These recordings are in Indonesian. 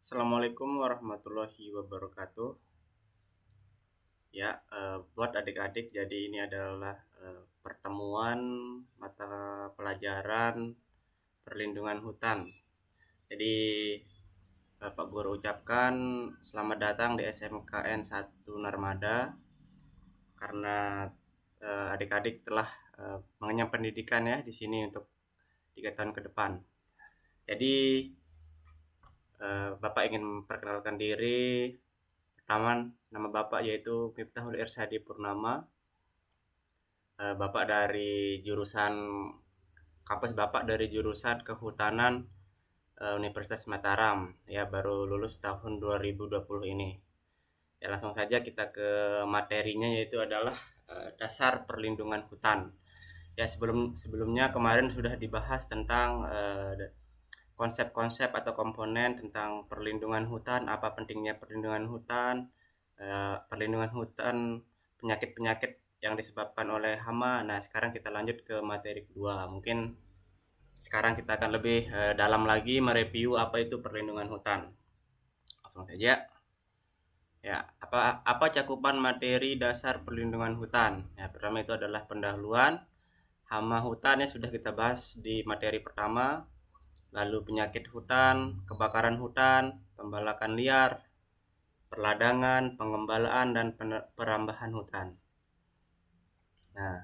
Assalamualaikum warahmatullahi wabarakatuh. Ya, buat adik-adik, jadi ini adalah pertemuan mata pelajaran perlindungan hutan. Jadi, Pak Guru ucapkan selamat datang di SMKN 1 Narmada karena adik-adik telah mengenyam pendidikan ya di sini untuk 3 tahun ke depan. Jadi, Bapak ingin memperkenalkan diri. Pertama, nama Bapak yaitu Miftahul Irsadi Purnama. Bapak dari jurusan kampus Bapak dari jurusan Kehutanan Universitas Mataram, ya baru lulus tahun 2020 ini. Ya langsung saja kita ke materinya, yaitu adalah dasar perlindungan hutan. Ya sebelumnya kemarin sudah dibahas tentang konsep-konsep atau komponen tentang perlindungan hutan, apa pentingnya perlindungan hutan, perlindungan hutan, penyakit-penyakit yang disebabkan oleh hama. Nah, sekarang kita lanjut ke materi kedua. Mungkin sekarang kita akan lebih dalam lagi mereview apa itu perlindungan hutan. Langsung saja. Ya, apa cakupan materi dasar perlindungan hutan? Ya, pertama itu adalah pendahuluan. Hama hutan ya sudah kita bahas di materi pertama. Lalu penyakit hutan, kebakaran hutan, pembalakan liar, perladangan, pengembalaan, dan perambahan hutan. Nah,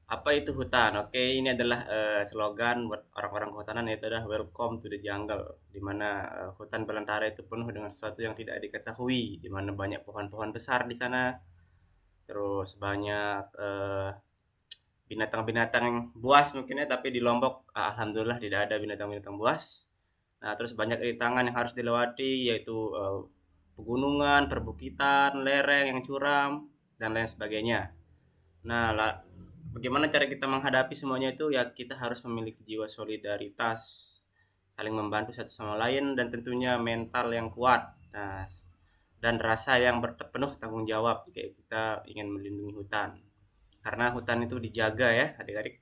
apa itu hutan? Oke, ini adalah slogan buat orang-orang kehutanan, yaitu adalah welcome to the jungle, di mana hutan belantara itu penuh dengan sesuatu yang tidak diketahui, di mana banyak pohon-pohon besar di sana, terus banyak binatang-binatang buas mungkin ya, tapi di Lombok alhamdulillah tidak ada binatang-binatang buas. Nah, terus banyak rintangan yang harus dilewati, yaitu pegunungan, perbukitan, lereng yang curam, dan lain sebagainya. Nah, bagaimana cara kita menghadapi semuanya itu? Ya, kita harus memiliki jiwa solidaritas, saling membantu satu sama lain, dan tentunya mental yang kuat. Nah, dan rasa yang penuh tanggung jawab jika kita ingin melindungi hutan. Karena hutan itu dijaga ya, adik-adik.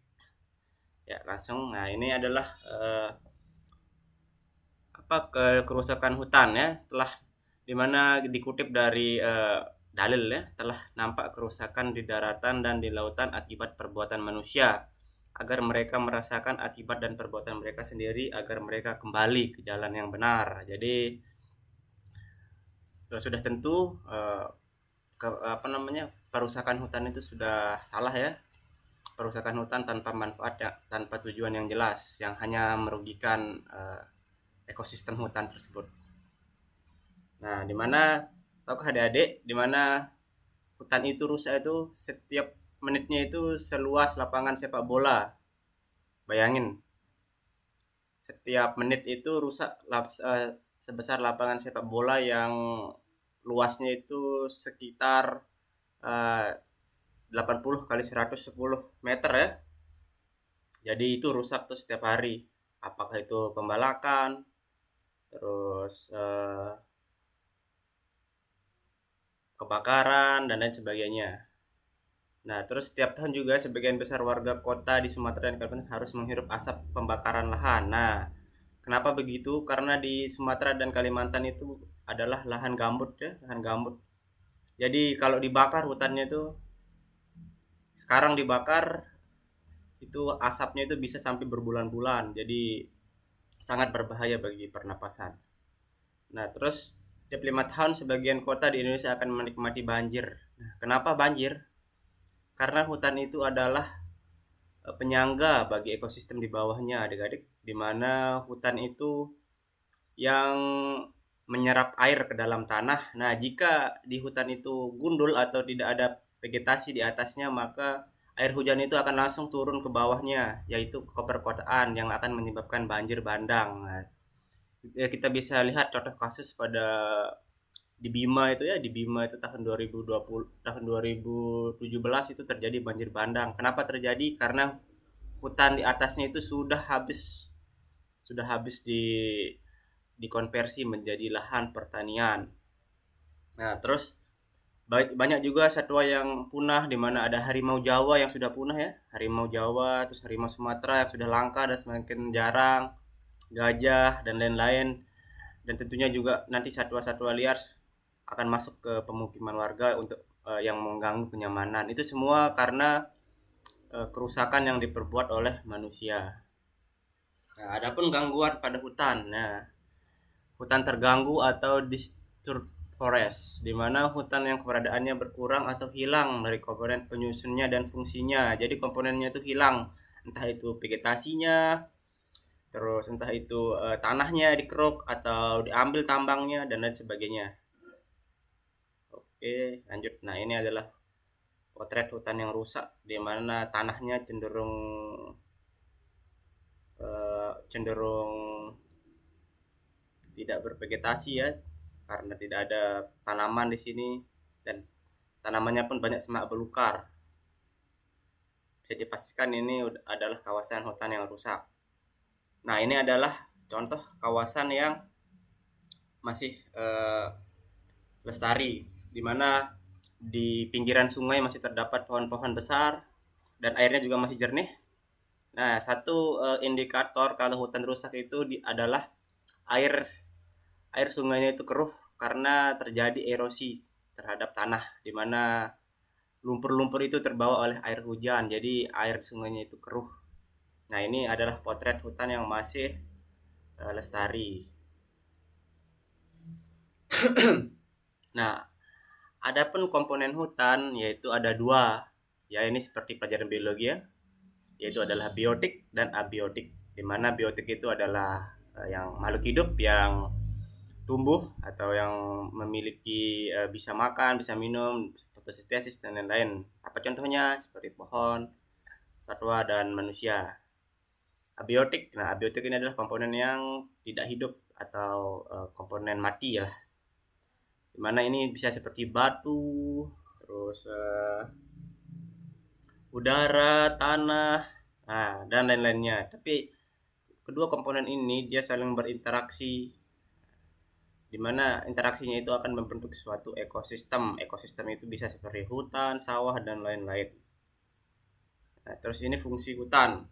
Ya, langsung. Nah, ini adalah kerusakan hutan ya, telah dimana dikutip dari dalil ya, telah nampak kerusakan di daratan dan di lautan akibat perbuatan manusia, agar mereka merasakan akibat dan perbuatan mereka sendiri, agar mereka kembali ke jalan yang benar. Jadi sudah tentu perusakan hutan itu sudah salah ya. Perusakan hutan tanpa manfaat ya, tanpa tujuan yang jelas, yang hanya merugikan ekosistem hutan tersebut. Nah, di mana tahukah adik-adik, di mana hutan itu rusak itu setiap menitnya itu seluas lapangan sepak bola. Bayangin, setiap menit itu rusak sebesar lapangan sepak bola yang luasnya itu sekitar 80 kali 110 meter ya. Jadi itu rusak tuh setiap hari. Apakah itu pembalakan, terus kebakaran dan lain sebagainya. Nah, terus setiap tahun juga sebagian besar warga kota di Sumatera dan Kalimantan harus menghirup asap pembakaran lahan. Nah, kenapa begitu? Karena di Sumatera dan Kalimantan itu adalah lahan gambut ya, lahan gambut. Jadi kalau dibakar hutannya itu, sekarang dibakar itu asapnya itu bisa sampai berbulan-bulan. Jadi sangat berbahaya bagi pernapasan. Nah, terus tiap 5 tahun sebagian kota di Indonesia akan menikmati banjir. Nah, kenapa banjir? Karena hutan itu adalah penyangga bagi ekosistem di bawahnya, adik-adik, di mana hutan itu yang menyerap air ke dalam tanah. Nah, jika di hutan itu gundul atau tidak ada vegetasi di atasnya, maka air hujan itu akan langsung turun ke bawahnya, yaitu ke perkotaan yang akan menyebabkan banjir bandang. Nah, ya kita bisa lihat contoh kasus pada di Bima itu ya, di Bima itu tahun 2020, tahun 2017 itu terjadi banjir bandang. Kenapa terjadi? Karena hutan di atasnya itu sudah habis dikonversi menjadi lahan pertanian. Nah, terus banyak juga satwa yang punah, di mana ada harimau Jawa yang sudah punah ya, harimau Jawa, terus harimau Sumatera yang sudah langka dan semakin jarang, gajah dan lain-lain. dan tentunya juga nanti satwa-satwa liar akan masuk ke pemukiman warga untuk yang mengganggu kenyamanan. Itu semua karena kerusakan yang diperbuat oleh manusia. Nah, adapun gangguan pada hutan. Nah, hutan terganggu atau disturbed forest, di mana hutan yang keberadaannya berkurang atau hilang dari komponen penyusunnya dan fungsinya. Jadi komponennya itu hilang, entah itu vegetasinya, terus entah itu tanahnya dikeruk atau diambil tambangnya dan lain sebagainya. Oke, lanjut. Nah, ini adalah potret hutan yang rusak, di mana tanahnya cenderung tidak bervegetasi ya, karena tidak ada tanaman di sini dan tanamannya pun banyak semak belukar. Bisa dipastikan ini adalah kawasan hutan yang rusak. Nah, ini adalah contoh kawasan yang masih lestari, di mana di pinggiran sungai masih terdapat pohon-pohon besar dan airnya juga masih jernih. Nah, satu indikator kalau hutan rusak itu adalah air air sungainya itu keruh karena terjadi erosi terhadap tanah, di mana lumpur-lumpur itu terbawa oleh air hujan, jadi air sungainya itu keruh. Nah, ini adalah potret hutan yang masih lestari. Nah, adapun komponen hutan yaitu ada dua, ya ini seperti pelajaran biologi ya, yaitu adalah biotik dan abiotik. Di mana biotik itu adalah yang makhluk hidup yang tumbuh atau yang memiliki bisa makan, bisa minum, fotosintesis dan lain-lain. Apa contohnya? Seperti pohon, satwa dan manusia. Abiotik. Nah, abiotik ini adalah komponen yang tidak hidup atau komponen mati ya. Dimana ini bisa seperti batu, terus udara, tanah, nah, dan lain-lainnya. Tapi kedua komponen ini dia saling berinteraksi, di mana interaksinya itu akan membentuk suatu ekosistem. Ekosistem itu bisa seperti hutan, sawah, dan lain-lain. Nah, terus ini fungsi hutan.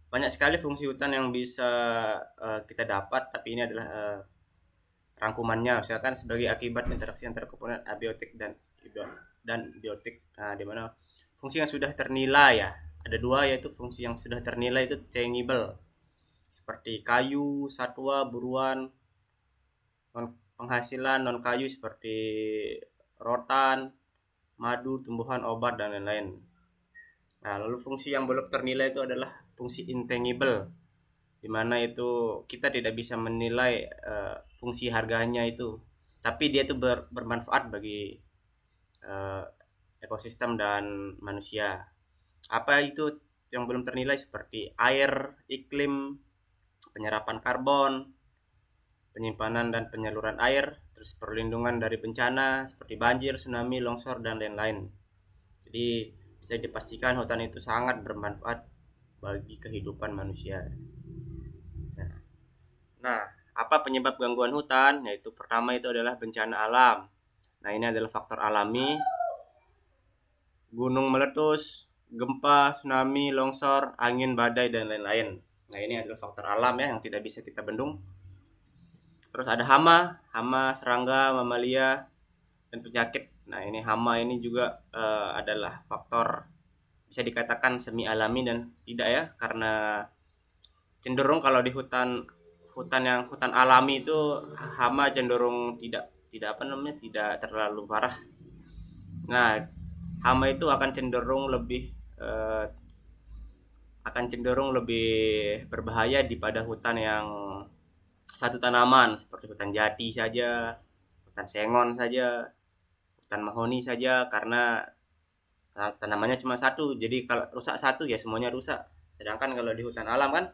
Banyak sekali fungsi hutan yang bisa kita dapat, tapi ini adalah rangkumannya. Misalkan sebagai akibat interaksi antara komponen abiotik dan biotik. Nah, di mana fungsi yang sudah ternilai ya. Ada dua, yaitu fungsi yang sudah ternilai itu tangible. Seperti kayu, satwa, buruan, penghasilan non kayu seperti rotan, madu, tumbuhan, obat dan lain-lain. Nah, lalu fungsi yang belum ternilai itu adalah fungsi intangible, di mana itu kita tidak bisa menilai fungsi harganya itu, tapi dia itu bermanfaat bagi uh, ekosistem dan manusia. Apa itu yang belum ternilai? Seperti air, iklim, penyerapan karbon, penyimpanan dan penyaluran air, terus perlindungan dari bencana seperti banjir, tsunami, longsor dan lain-lain. Jadi bisa dipastikan hutan itu sangat bermanfaat bagi kehidupan manusia. Nah, apa penyebab gangguan hutan? Yaitu pertama itu adalah bencana alam. Nah, ini adalah faktor alami, gunung meletus, gempa, tsunami, longsor, angin, badai dan lain-lain. Nah, ini adalah faktor alam ya yang tidak bisa kita bendung. Terus ada hama, serangga, mamalia, dan penyakit. Nah, ini hama ini juga adalah faktor bisa dikatakan semi alami dan tidak ya, karena cenderung kalau di hutan alami itu hama cenderung tidak apa namanya, tidak terlalu parah. Nah, hama itu akan cenderung lebih berbahaya daripada hutan yang satu tanaman seperti hutan jati saja, hutan sengon saja, hutan mahoni saja, karena tanamannya cuma satu. Jadi kalau rusak satu ya semuanya rusak. Sedangkan kalau di hutan alam kan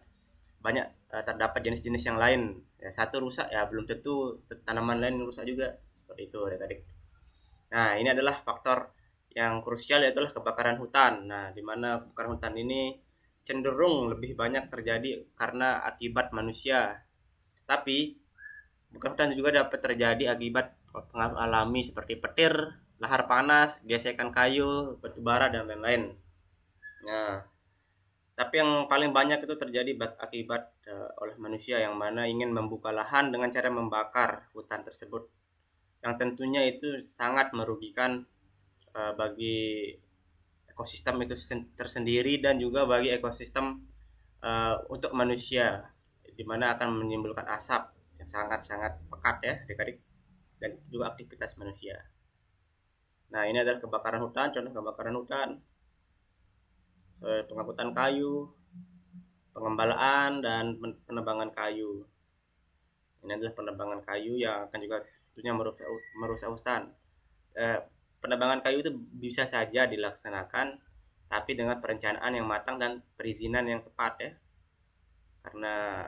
banyak terdapat jenis-jenis yang lain. Ya, satu rusak ya belum tentu tanaman lain rusak juga. Seperti itu adik-adik. Nah, ini adalah faktor yang krusial, yaitu kebakaran hutan. Nah, di mana kebakaran hutan ini cenderung lebih banyak terjadi karena akibat manusia. Tapi kebakaran hutan juga dapat terjadi akibat pengaruh alami seperti petir, lahar panas, gesekan kayu, batu bara dan lain-lain. Nah, Tapi yang paling banyak itu terjadi akibat oleh manusia yang mana ingin membuka lahan dengan cara membakar hutan tersebut. Yang tentunya itu sangat merugikan bagi ekosistem itu tersendiri dan juga bagi ekosistem untuk manusia, di mana akan menimbulkan asap yang sangat-sangat pekat ya adik-adik, dan itu juga aktivitas manusia. Nah, ini adalah kebakaran hutan, contoh kebakaran hutan, pengangkutan kayu, pengembalaan, dan penebangan kayu. Ini adalah penebangan kayu yang akan juga tentunya merusak hutan. Eh, Penebangan kayu itu bisa saja dilaksanakan, tapi dengan perencanaan yang matang dan perizinan yang tepat ya. Karena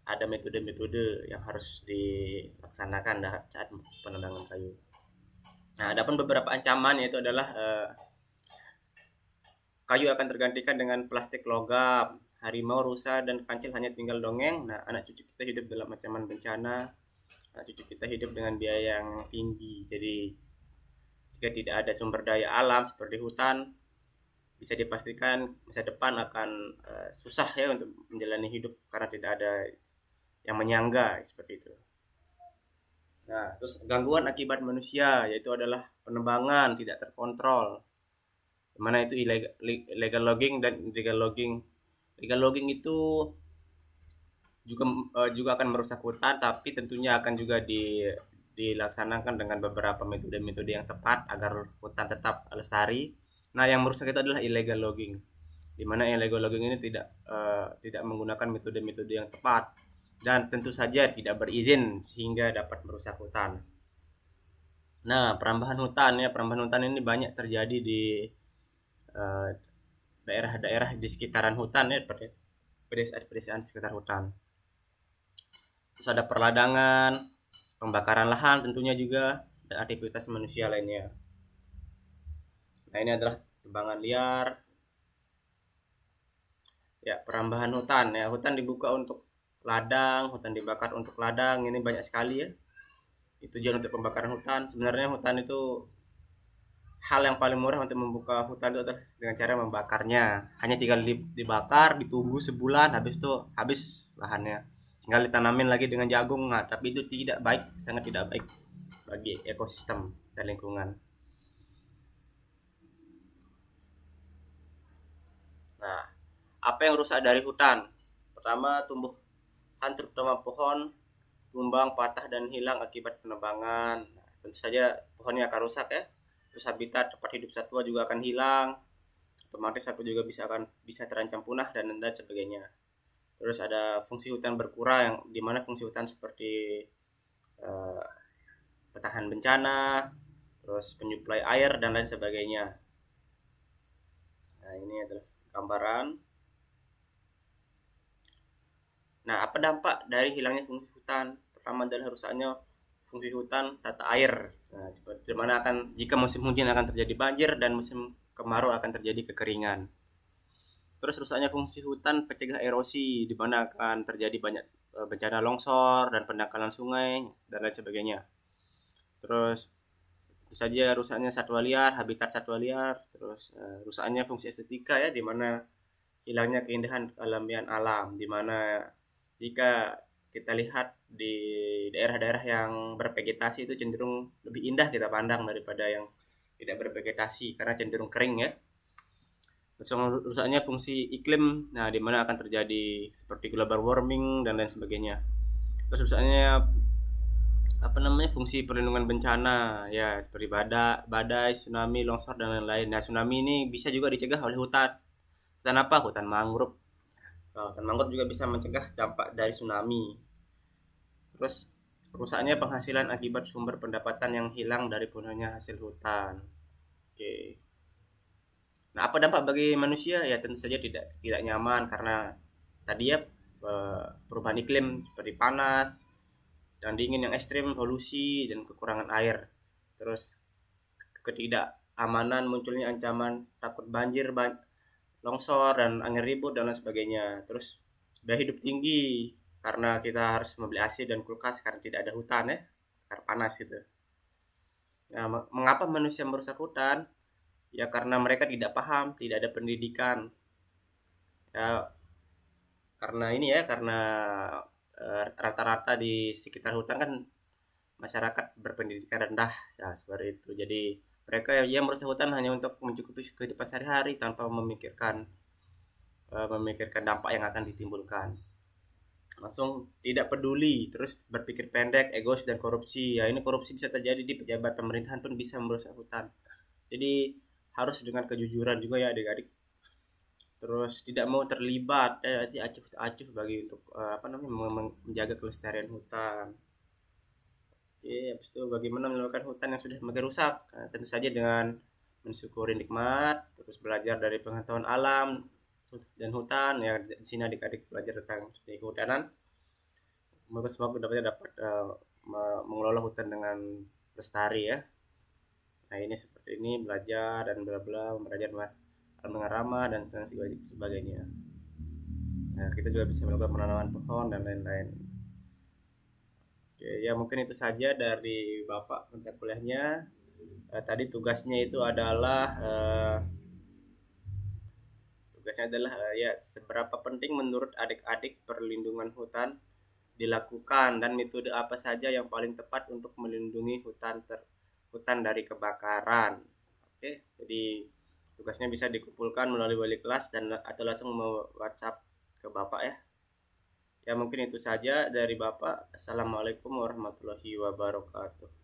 ada metode-metode yang harus dilaksanakan saat penebangan kayu. Nah, ada pun beberapa ancaman, yaitu adalah kayu akan tergantikan dengan plastik logam, harimau, rusa, dan kancil hanya tinggal dongeng. Nah, anak cucu kita hidup dalam ancaman bencana, anak cucu kita hidup dengan biaya yang tinggi. Jadi, jika tidak ada sumber daya alam seperti hutan, bisa dipastikan masa depan akan susah ya untuk menjalani hidup karena tidak ada yang menyangga seperti itu. Nah, terus gangguan akibat manusia yaitu adalah penebangan tidak terkontrol, dimana itu illegal logging dan illegal logging. Illegal logging itu juga juga akan merusak hutan, tapi tentunya akan juga dilaksanakan dengan beberapa metode-metode yang tepat agar hutan tetap lestari. Nah, yang merusak itu adalah illegal logging, di mana illegal logging ini tidak menggunakan metode-metode yang tepat dan tentu saja tidak berizin sehingga dapat merusak hutan. Nah, perambahan hutan ini banyak terjadi di eh, daerah-daerah di sekitaran hutan ya, seperti pedesaan-pedesaan sekitar hutan. Terus ada perladangan, pembakaran lahan tentunya juga, dan aktivitas manusia lainnya. Nah, ini adalah tebangan liar. Ya, perambahan hutan ya, hutan dibuka untuk ladang, hutan dibakar untuk ladang, ini banyak sekali ya. Itu tujuan untuk pembakaran hutan. Sebenarnya hutan itu hal yang paling murah untuk membuka hutan itu adalah dengan cara membakarnya. Hanya tinggal dibakar, ditunggu sebulan, habis itu habis lahannya. Tinggal ditanamin lagi dengan jagung. Nah, tapi itu tidak baik, sangat tidak baik bagi ekosistem dan lingkungan. Nah, apa yang rusak dari hutan? Pertama, tumbuhan terutama pohon tumbang, patah, dan hilang akibat penebangan. Nah, tentu saja pohonnya akan rusak ya. Terus habitat tempat hidup satwa juga akan hilang. Otomatis satwa juga bisa terancam punah dan sebagainya. Terus ada fungsi hutan berkurang, yang dimana fungsi hutan seperti eh, petahan bencana, terus penyuplai air dan lain sebagainya. Nah, ini adalah gambaran. Nah, apa dampak dari hilangnya fungsi hutan? Pertama adalah rusaknya fungsi hutan tata air. Nah, di mana akan jika musim hujan akan terjadi banjir dan musim kemarau akan terjadi kekeringan. Terus rusaknya fungsi hutan pencegah erosi, di mana akan terjadi banyak bencana longsor dan pendangkalan sungai dan lain sebagainya. Terus tentu saja rusaknya satwa liar, habitat satwa liar, terus rusaknya fungsi estetika ya, di mana hilangnya keindahan alamiah alam, di mana jika kita lihat di daerah-daerah yang bervegetasi itu cenderung lebih indah kita pandang daripada yang tidak bervegetasi karena cenderung kering ya. Rusaknya fungsi iklim, nah di mana akan terjadi seperti global warming dan lain sebagainya. Terus rusaknya apa namanya fungsi perlindungan bencana ya, seperti badai, tsunami, longsor dan lain-lain. Nah, tsunami ini bisa juga dicegah oleh hutan. Hutan apa? Hutan mangrove. Nah, hutan mangrove juga bisa mencegah dampak dari tsunami. Terus rusaknya penghasilan akibat sumber pendapatan yang hilang dari punahnya hasil hutan. Oke. Nah, apa dampak bagi manusia? Ya tentu saja tidak nyaman karena tadi ya perubahan iklim seperti panas dan dingin yang ekstrim, polusi dan kekurangan air. Terus ketidakamanan, munculnya ancaman takut banjir, longsor dan angin ribut dan lain sebagainya. Terus biaya hidup tinggi karena kita harus membeli AC dan kulkas karena tidak ada hutan ya, karena panas itu. Nah, mengapa manusia merusak hutan? Ya karena mereka tidak paham, tidak ada pendidikan. Ya karena ini ya, karena rata-rata di sekitar hutan kan masyarakat berpendidikan rendah, ya seperti itu. Jadi mereka ya merusak hutan hanya untuk mencukupi kehidupan sehari-hari tanpa memikirkan dampak yang akan ditimbulkan. Langsung tidak peduli, terus berpikir pendek, egois dan korupsi. Ya ini korupsi bisa terjadi di pejabat pemerintahan pun bisa merusak hutan. Jadi harus dengan kejujuran juga ya adik-adik. Terus tidak mau terlibat nanti acuh-acuh bagi untuk apa namanya menjaga kelestarian hutan. Oke, habis itu bagaimana menyelamatkan hutan yang sudah semakin rusak? Nah, tentu saja dengan mensyukuri nikmat, terus belajar dari pengetahuan alam dan hutan. Ya di sini adik-adik belajar tentang kehutanan. Semoga dapat mengelola hutan dengan lestari ya. Nah ini seperti ini belajar dan bla bla, belajar dengan ramah dan sebagainya. Nah kita juga bisa melakukan penanaman pohon dan lain-lain. Oke, ya mungkin itu saja dari Bapak tentang kuliahnya. Tadi tugasnya adalah ya seberapa penting menurut adik-adik perlindungan hutan dilakukan dan metode apa saja yang paling tepat untuk melindungi hutan dari kebakaran. Oke, jadi tugasnya bisa dikumpulkan melalui wali kelas dan atau langsung mau WhatsApp ke Bapak ya. Ya mungkin itu saja dari Bapak. Assalamualaikum warahmatullahi wabarakatuh.